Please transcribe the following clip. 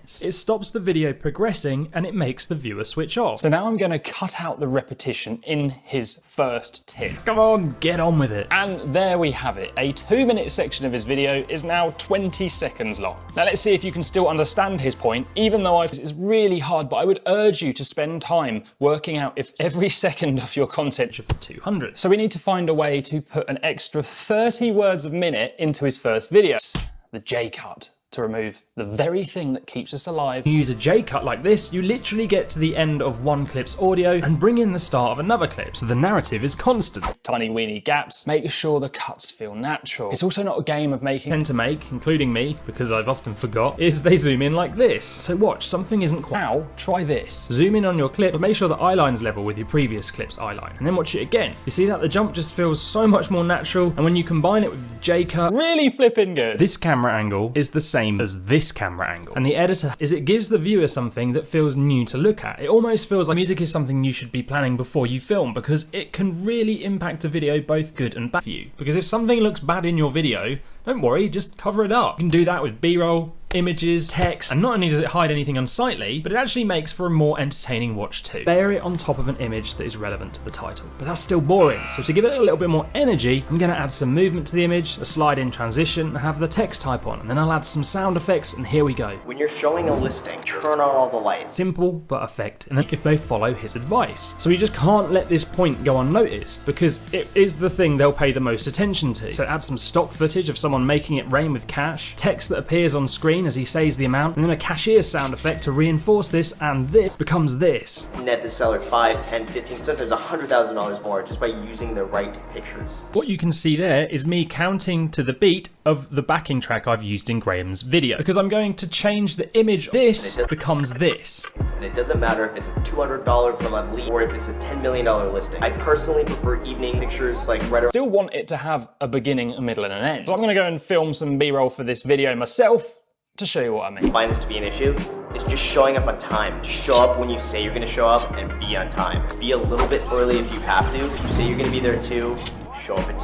minutes. It stops the video progressing and it makes the viewer switch off. So now I'm going to cut out the repetition in his first tip. Come on, get on with it. And there we have it. A 2-minute section of his video is now 20 seconds long. Now let's see if you can still understand his point, even though it's really hard, but I would urge you to spend time working out if every second of your content should be 200. So we need to find a way to put an extra 30 words a minute into his first video. The J-cut. To remove the very thing that keeps us alive. You use a J-cut like this, you literally get to the end of one clip's audio and bring in the start of another clip, so the narrative is constant. Tiny weeny gaps, make sure the cuts feel natural. It's also not a game of making. Tend to make, including me, because I've often forgot, is they zoom in like this. So watch, something isn't quite. Now, try this. Zoom in on your clip, but make sure the eye line's level with your previous clip's eye line, and then watch it again. You see that the jump just feels so much more natural, and when you combine it with the J-cut, really flipping good. This camera angle is the same as this camera angle, and the editor is it gives the viewer something that feels new to look at. It almost feels like music is something you should be planning before you film, because it can really impact a video both good and bad for you. Because if something looks bad in your video, don't worry, just cover it up. You can do that with B-roll, images, text, and not only does it hide anything unsightly, but it actually makes for a more entertaining watch too. Layer it on top of an image that is relevant to the title. But that's still boring, so to give it a little bit more energy, I'm gonna add some movement to the image, a slide-in transition, and have the text type on, and then I'll add some sound effects, and here we go. When you're showing a listing, turn on all the lights. Simple, but effective, and then if they follow his advice. So you just can't let this point go unnoticed, because it is the thing they'll pay the most attention to. So add some stock footage of someone making it rain with cash, text that appears on screen as he says the amount, and then a cashier sound effect to reinforce this, and this becomes this. Net the seller 5, 10, 15, sometimes $100,000 more just by using the right pictures. What you can see there is me counting to the beat of the backing track I've used in Graham's video, because I'm going to change the image. This becomes this. And it doesn't matter if it's a $200 per month lead or if it's a $10 million listing. I personally prefer evening pictures like right around. Still want it to have a beginning, a middle, and an end. So I'm gonna go and film some B-roll for this video myself to show you what I mean. I find this to be an issue. It's just showing up on time. Show up when you say you're gonna show up and be on time. Be a little bit early if you have to. If you say you're gonna be there at 2, show up at 2.